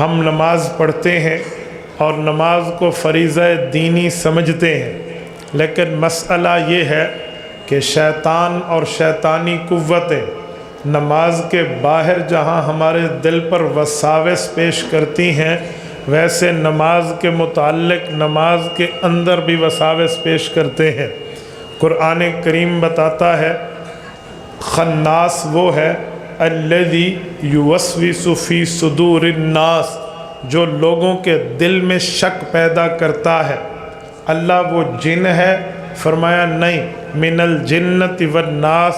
ہم نماز پڑھتے ہیں اور نماز کو فریضہ دینی سمجھتے ہیں، لیکن مسئلہ یہ ہے کہ شیطان اور شیطانی قوتیں نماز کے باہر جہاں ہمارے دل پر وساوس پیش کرتی ہیں، ویسے نماز کے متعلق نماز کے اندر بھی وساوس پیش کرتے ہیں۔ قرآن کریم بتاتا ہے خناس وہ ہے الذی یوسوس فی صدور الناس، جو لوگوں کے دل میں شک پیدا کرتا ہے۔ اللہ وہ جن ہے؟ فرمایا نہیں، من الجنۃ والناس،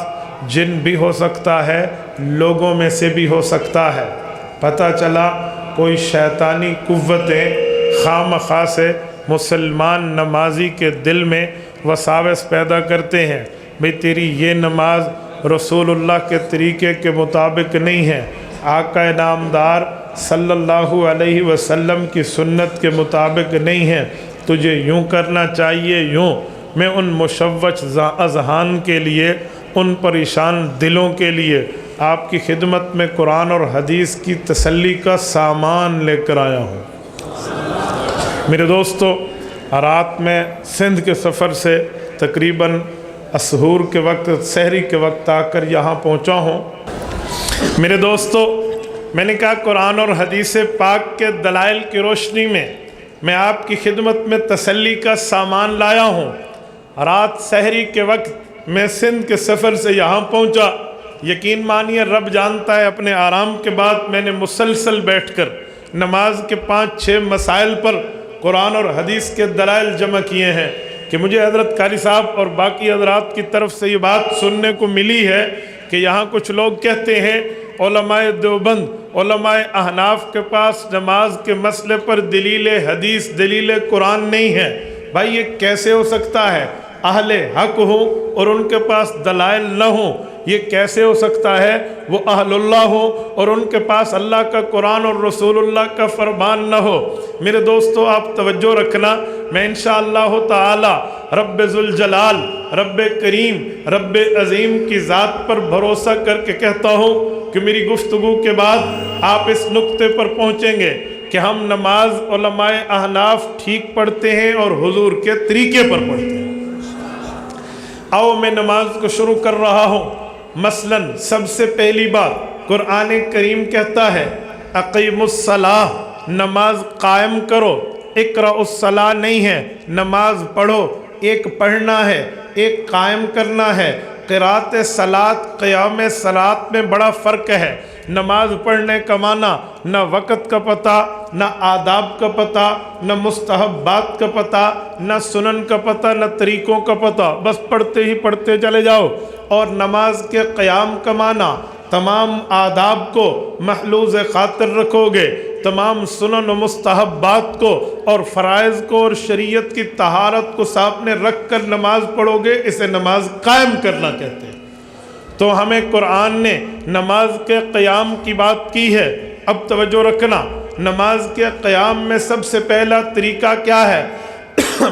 جن بھی ہو سکتا ہے، لوگوں میں سے بھی ہو سکتا ہے۔ پتہ چلا کوئی شیطانی قوتیں خواہ مخواہ سے مسلمان نمازی کے دل میں وساوس پیدا کرتے ہیں، بھئی تیری یہ نماز رسول اللہ کے طریقے کے مطابق نہیں ہے، آقا نامدار صلی اللہ علیہ وسلم کی سنت کے مطابق نہیں ہے، تجھے یوں کرنا چاہیے، یوں۔ میں ان مشوش اذہان کے لیے، ان پریشان دلوں کے لیے آپ کی خدمت میں قرآن اور حدیث کی تسلی کا سامان لے کر آیا ہوں۔ میرے دوستو، رات میں سندھ کے سفر سے تقریباً سحور کے وقت، سحری کے وقت آ کر یہاں پہنچا ہوں۔ میرے دوستو، میں نے کہا قرآن اور حدیث پاک کے دلائل کی روشنی میں آپ کی خدمت میں تسلی کا سامان لایا ہوں۔ رات سحری کے وقت میں سندھ کے سفر سے یہاں پہنچا، یقین مانیے رب جانتا ہے اپنے آرام کے بعد میں نے مسلسل بیٹھ کر نماز کے 5-6 مسائل پر قرآن اور حدیث کے دلائل جمع کیے ہیں کہ مجھے حضرت قاری صاحب اور باقی حضرات کی طرف سے یہ بات سننے کو ملی ہے کہ یہاں کچھ لوگ کہتے ہیں علماء دیوبند، علماء احناف کے پاس نماز کے مسئلے پر دلیل حدیث، دلیل قرآن نہیں ہے۔ بھائی یہ کیسے ہو سکتا ہے؟ اہل حق ہوں اور ان کے پاس دلائل نہ ہوں، یہ کیسے ہو سکتا ہے؟ وہ اہل اللہ ہو اور ان کے پاس اللہ کا قرآن اور رسول اللہ کا فرمان نہ ہو۔ میرے دوستو آپ توجہ رکھنا، میں انشاءاللہ تعالی رب ذوالجلال، رب کریم، رب عظیم کی ذات پر بھروسہ کر کے کہتا ہوں کہ میری گفتگو کے بعد آپ اس نقطے پر پہنچیں گے کہ ہم نماز علماء احناف ٹھیک پڑھتے ہیں اور حضور کے طریقے پر پڑھتے ہیں۔ آؤ میں نماز کو شروع کر رہا ہوں۔ مثلا سب سے پہلی بات قرآن کریم کہتا ہے اقیم الصلاۃ، نماز قائم کرو۔ اقرأ الصلاۃ نہیں ہے، نماز پڑھو۔ ایک پڑھنا ہے، ایک قائم کرنا ہے۔ قرات صلاۃ، قیام صلاۃ میں بڑا فرق ہے۔ نماز پڑھنے کا معنی نہ وقت کا پتہ، نہ آداب کا پتہ، نہ مستحبات کا پتہ، نہ سنن کا پتہ، نہ طریقوں کا پتہ، بس پڑھتے ہی پڑھتے چلے جاؤ۔ اور نماز کے قیام کا معنی تمام آداب کو محلوظ خاطر رکھو گے، تمام سنن و مستحبات کو اور فرائض کو اور شریعت کی طہارت کو سامنے رکھ کر نماز پڑھو گے، اسے نماز قائم کرنا کہتے ہیں۔ تو ہمیں قرآن نے نماز کے قیام کی بات کی ہے۔ اب توجہ رکھنا، نماز کے قیام میں سب سے پہلا طریقہ کیا ہے؟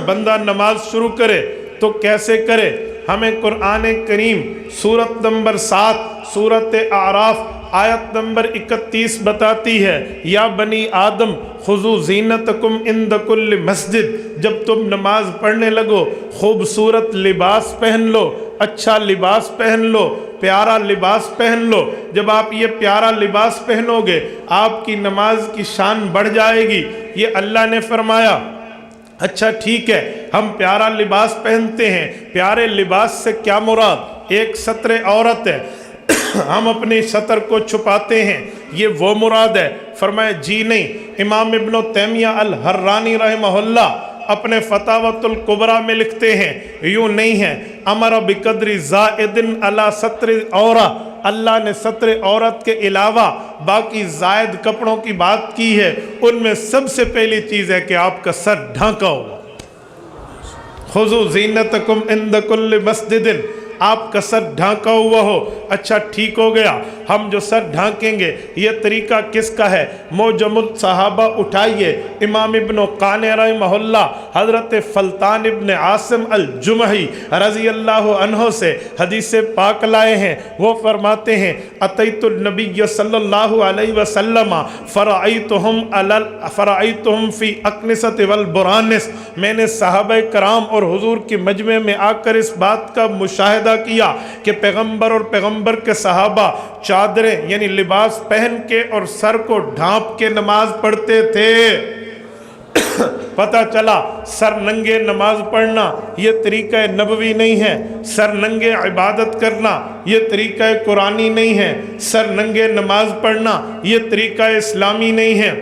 بندہ نماز شروع کرے تو کیسے کرے؟ ہمیں قرآن کریم سورت نمبر 7 سورت اعراف آیت نمبر 31 بتاتی ہے یا بنی آدم خذوا زینتکم عند کل مسجد، جب تم نماز پڑھنے لگو خوبصورت لباس پہن لو، اچھا لباس پہن لو، پیارا لباس پہن لو۔ جب آپ یہ پیارا لباس پہنو گے آپ کی نماز کی شان بڑھ جائے گی، یہ اللہ نے فرمایا۔ اچھا ٹھیک ہے، ہم پیارا لباس پہنتے ہیں، پیارے لباس سے کیا مراد؟ ایک ستر عورت ہے، ہم اپنی سطر کو چھپاتے ہیں، یہ وہ مراد ہے؟ فرمایا جی نہیں۔ امام ابن تیمیہ الحرانی رحمہ اللہ اپنے فتاوۃ الکبریٰ میں لکھتے ہیں یوں نہیں ہے، امر بقدر زائد علی ستر عورہ، اللہ نے ستر عورت کے علاوہ باقی زائد کپڑوں کی بات کی ہے، ان میں سب سے پہلی چیز ہے کہ آپ کا سر ڈھانکا ہو۔ خذوا زینتکم عند کل مسجد، آپ کا سر ڈھانکا ہوا ہو۔ اچھا ٹھیک ہو گیا، ہم جو سر ڈھانکیں گے یہ طریقہ کس کا ہے؟ موجم الصحابہ اٹھائیے، امام ابن قانع رحمہ اللہ حضرت فلتان ابن عاصم الجمحی رضی اللہ عنہ سے حدیث پاک لائے ہیں۔ وہ فرماتے ہیں اتیت النبی صلی اللہ علیہ وسلم فرعیتہم فی اکنست والبرانس، میں نے صحابہ کرام اور حضور کی مجمع میں آ کر اس بات کا مشاہدہ کیا کہ پیغمبر اور پیغمبر کے صحابہ چادریں یعنی لباس پہن کے اور سر کو ڈھانپ کے نماز پڑھتے تھے۔ پتہ چلا سر ننگے نماز پڑھنا یہ طریقہ نبوی نہیں ہے، سر ننگے عبادت کرنا یہ طریقہ قرآنی نہیں ہے، سر ننگے نماز پڑھنا یہ طریقہ اسلامی نہیں ہے۔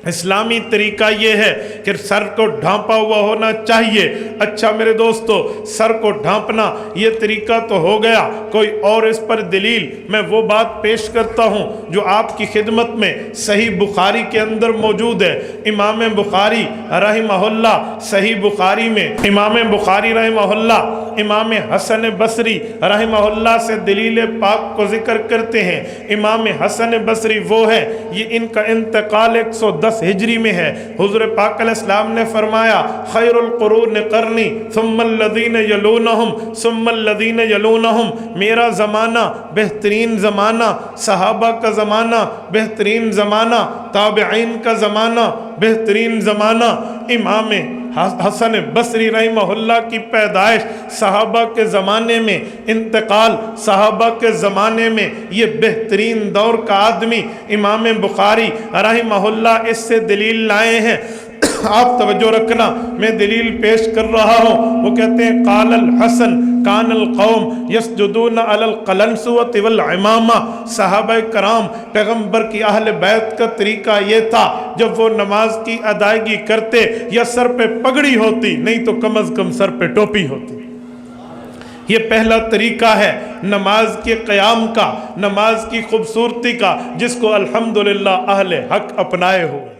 اسلامی طریقہ یہ ہے کہ سر کو ڈھانپا ہوا ہونا چاہیے۔ اچھا میرے دوستو، سر کو ڈھانپنا یہ طریقہ تو ہو گیا، کوئی اور اس پر دلیل میں وہ بات پیش کرتا ہوں جو آپ کی خدمت میں صحیح بخاری کے اندر موجود ہے۔ امام بخاری رحمہ اللہ صحیح بخاری میں امام بخاری رحمہ اللہ امام حسن بصری رحمہ اللہ سے دلیل پاک کو ذکر کرتے ہیں۔ امام حسن بصری وہ ہے، یہ ان کا انتقال 110 ہجری میں ہے۔ حضور پاک علیہ السلام نے فرمایا خیر القرون قرنی ثم الذین یلونہم ثم الذین یلونہم، میرا زمانہ بہترین زمانہ، صحابہ کا زمانہ بہترین زمانہ، تابعین کا زمانہ بہترین زمانہ۔ امام حسن بصری رحمہ اللہ کی پیدائش صحابہ کے زمانے میں، انتقال صحابہ کے زمانے میں، یہ بہترین دور کا آدمی امام بخاری رحمہ اللہ اس سے دلیل لائے ہیں۔ آپ توجہ رکھنا، میں دلیل پیش کر رہا ہوں۔ وہ کہتے ہیں قال الحسن کان القوم یسجدون علی القلنسوۃ والعمامہ، صحابہ کرام پیغمبر کی اہل بیت کا طریقہ یہ تھا جب وہ نماز کی ادائیگی کرتے یا سر پہ پگڑی ہوتی، نہیں تو کم از کم سر پہ ٹوپی ہوتی۔ یہ پہلا طریقہ ہے نماز کے قیام کا، نماز کی خوبصورتی کا، جس کو الحمدللہ اہل حق اپنائے ہوئے۔